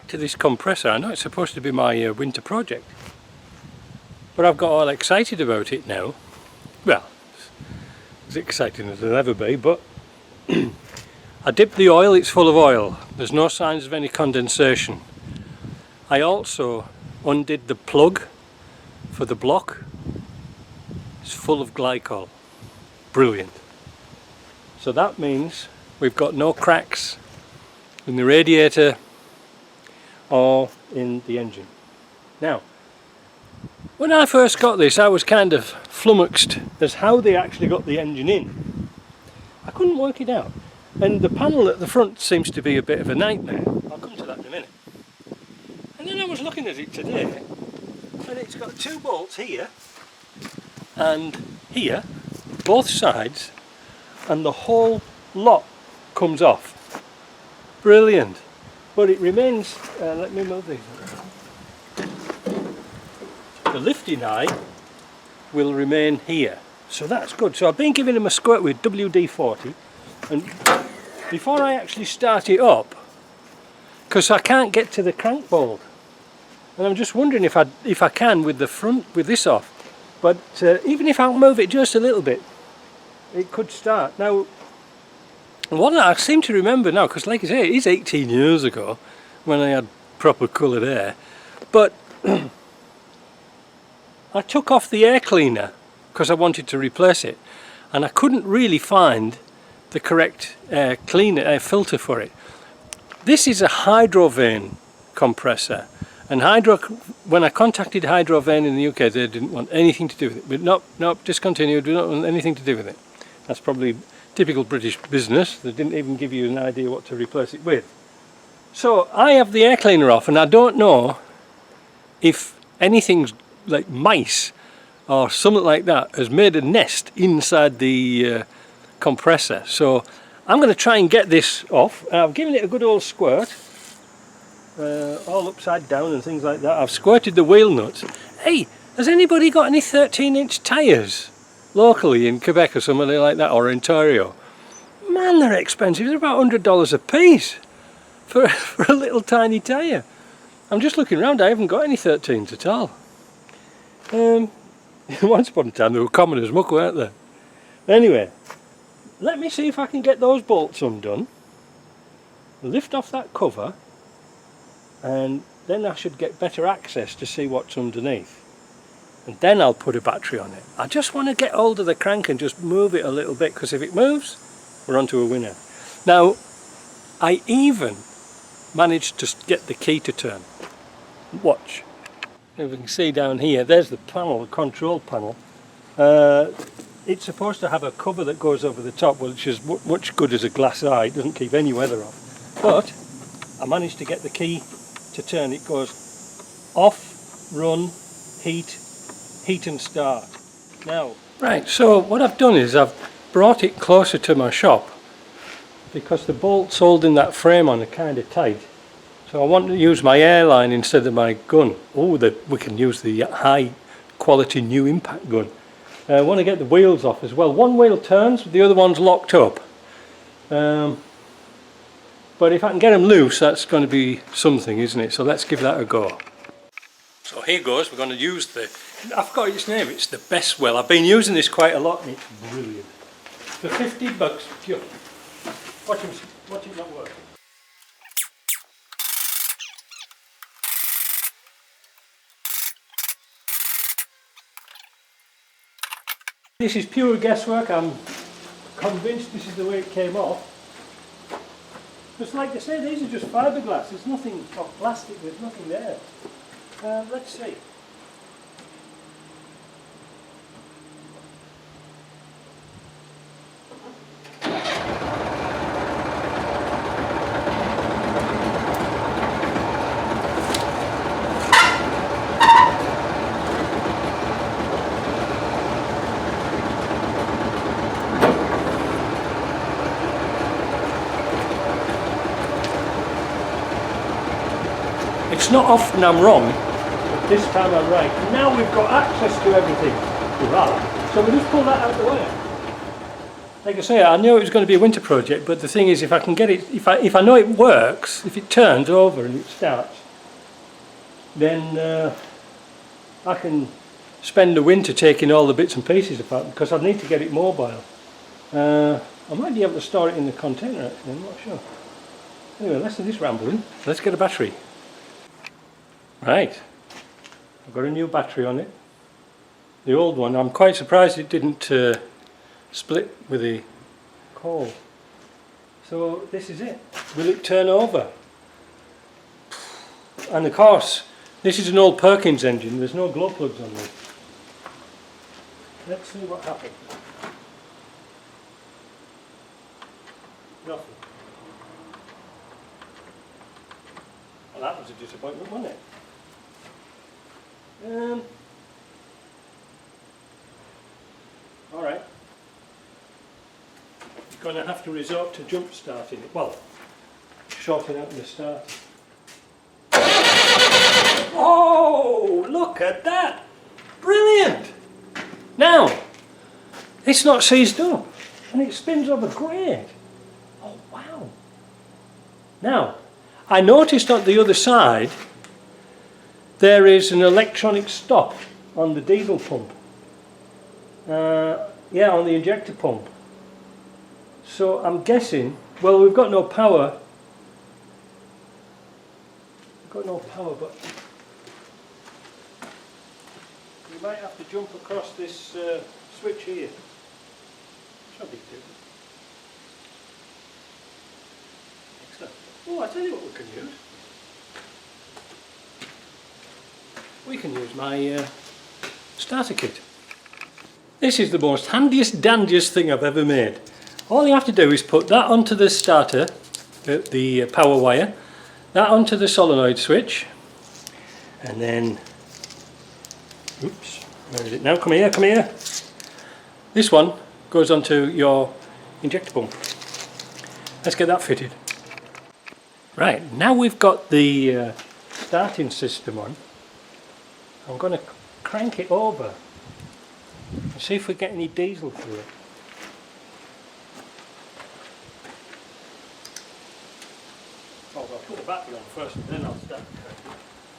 to this compressor. I know it's supposed to be my winter project, but I've got all excited about it now. Well, as exciting as it'll ever be, but I dipped the oil, it's full of oil. There's no signs of any condensation. I also undid the plug for the block. It's full of glycol. Brilliant. So that means we've got no cracks in the radiator or in the engine. Now, when I first got this, I was kind of flummoxed as how they actually got the engine in. I couldn't work it out. And the panel at the front seems to be a bit of a nightmare. I'll come to that in a minute. And then I was looking at it today, and it's got two bolts here and here, both sides, and the whole lot comes off. Brilliant. But it remains, let me move these around. The lifting eye will remain here. So that's good. So I've been giving him a squirt with WD-40, and before I actually start it up, because I can't get to the crank bolt, and I'm just wondering if I can with the front, with this off. But even if I move it just a little bit, it could start. Now, what I seem to remember now, because like I say, it is 18 years ago when I had proper coloured hair, but I took off the air cleaner because I wanted to replace it, and I couldn't really find the correct air filter for it. This is a Hydrovane compressor, and when I contacted Hydrovane in the UK, they didn't want anything to do with it. But nope, discontinued, we don't want anything to do with it. That's probably typical British business. They didn't even give you an idea what to replace it with. So I have the air cleaner off, and I don't know if anything's like mice or something like that has made a nest inside the compressor. So I'm going to try and get this off. I've given it a good old squirt, all upside down and things like that. I've squirted the wheel nuts. Hey, has anybody got any 13-inch tyres locally in Quebec or something like that, or Ontario? Man, they're expensive. They're about $100 a piece for a little tiny tyre. I'm just looking around, I haven't got any 13s at all. Once upon a time they were common as muck, weren't they? Anyway, let me see if I can get those bolts undone, lift off that cover, and then I should get better access to see what's underneath. And then I'll put a battery on it. I just want to get hold of the crank and just move it a little bit, because if it moves, we're on to a winner. Now, I even managed to get the key to turn. Watch. If you can see down here, there's the panel, the control panel. It's supposed to have a cover that goes over the top, which is much good as a glass eye. It doesn't keep any weather off. But I managed to get the key to turn. It goes off, run, heat and start. Now, right, so what I've done is I've brought it closer to my shop, because the bolts holding that frame on are kind of tight. So I want to use my airline instead of my gun. Oh, we can use the high quality new impact gun. I want to get the wheels off as well. One wheel turns, the other one's locked up. But if I can get them loose, that's going to be something, isn't it? So let's give that a go. So here goes, we're going to use I forgot its name, it's the Best Well. I've been using this quite a lot and it's brilliant. For $50, watch it not work. This is pure guesswork. I'm convinced this is the way it came off. Just like I say, these are just fiberglass. There's nothing, or plastic, there's nothing there. Let's see. It's not often I'm wrong, but this time I'm right. And now we've got access to everything. Hurrah. So we just pull that out of the way. like I say, I knew it was going to be a winter project, but the thing is, if I can get it, if I know it works, if it turns over and it starts, then I can spend the winter taking all the bits and pieces apart, because I need to get it mobile. I might be able to store it in the container actually, I'm not sure. Anyway, less of this rambling, let's get a battery. Right, I've got a new battery on it. The old one, I'm quite surprised it didn't split with the coal. So this is it. Will it turn over? And of course, this is an old Perkins engine, there's no glow plugs on this. Let's see what happens. Nothing. Well, that was a disappointment, wasn't it? Alright. You're going to have to resort to jump starting it. Well, shorting out the start. Oh, look at that! Brilliant! Now, it's not seized up and it spins over great. Oh, wow. Now, I noticed on the other side there is an electronic stop on the diesel pump. Yeah, on the injector pump. So I'm guessing, well, we've got no power. We've got no power, but we might have to jump across this switch here. It's no big deal. Excellent. Oh, I tell you what we can use. We can use my starter kit. This is the most handiest dandiest thing I've ever made. All you have to do is put that onto the starter, the power wire, that onto the solenoid switch, and then, oops, where is it now? Come here, come here. This one goes onto your injector pump. Let's get that fitted. Right, now we've got the starting system on, I'm going to crank it over and see if we get any diesel through it. Oh, I'll put the battery on first and then I'll start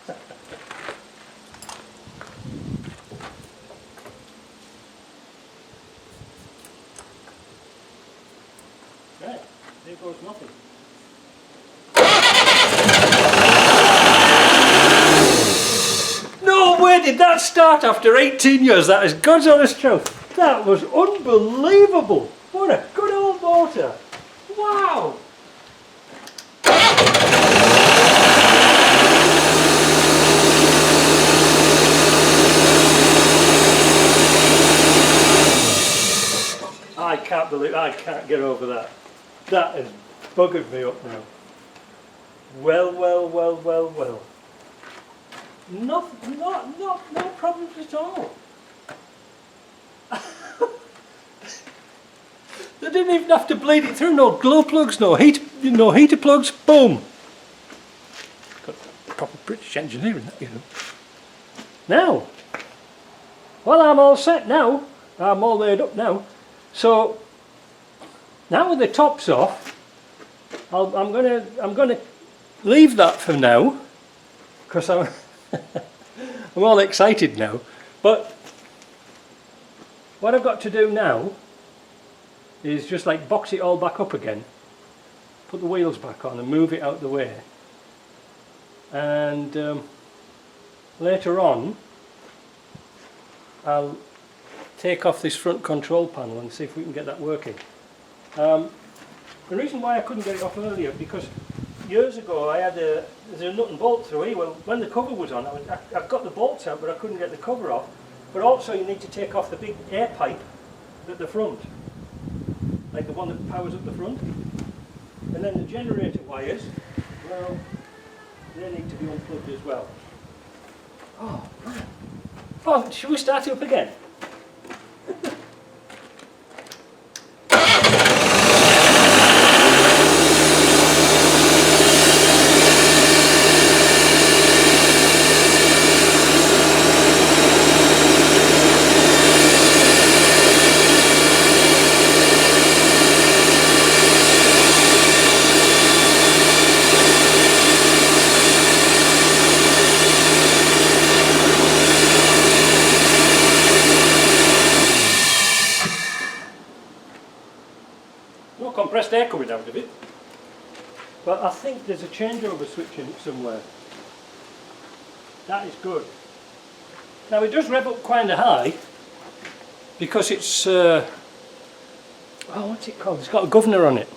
cranking. Right, there goes nothing. No, where did that start after 18 years? That is God's honest truth. That was unbelievable. What a good old motor. Wow. I can't believe, I can't get over that. That has buggered me up now. Well, well, well, well, well. No problems at all. They didn't even have to bleed it through. No glow plugs, no heater plugs. Boom. Got proper British engineering, that, you know. Now, well, I'm all set now. I'm all laid up now. So now with the tops off, I'm gonna leave that for now because I'm I'm all excited now. But what I've got to do now is just like box it all back up again, put the wheels back on and move it out the way, and later on I'll take off this front control panel and see if we can get that working. The reason why I couldn't get it off earlier, because years ago I had there's a nut and bolt through here. Well, when the cover was on, I've got the bolts out, but I couldn't get the cover off. But also you need to take off the big air pipe at the front, like the one that powers up the front. And then the generator wires, well, they need to be unplugged as well. Oh, man. Oh, should we start it up again? no compressed air coming out of it. But I think there's a changeover switch in it somewhere. That is good. Now it does rev up quite high because it's, what's it called? It's got a governor on it.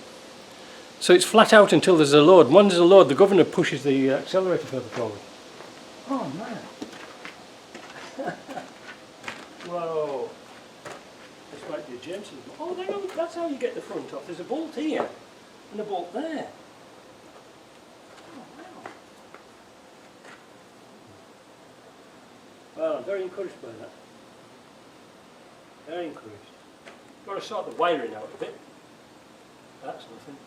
So it's flat out until there's a load. When there's a load, the governor pushes the accelerator further forward. Oh man. Whoa. This might be a Jameson. Oh, that's how you get the front off. There's a bolt here and a bolt there. Oh, wow. Well, I'm very encouraged by that. Very encouraged. Got to sort the wiring out a bit. That's nothing.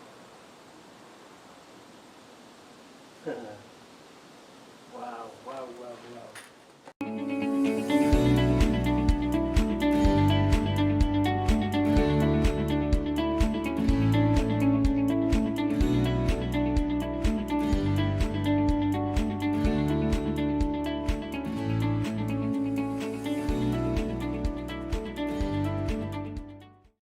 Wow, wow, wow, wow.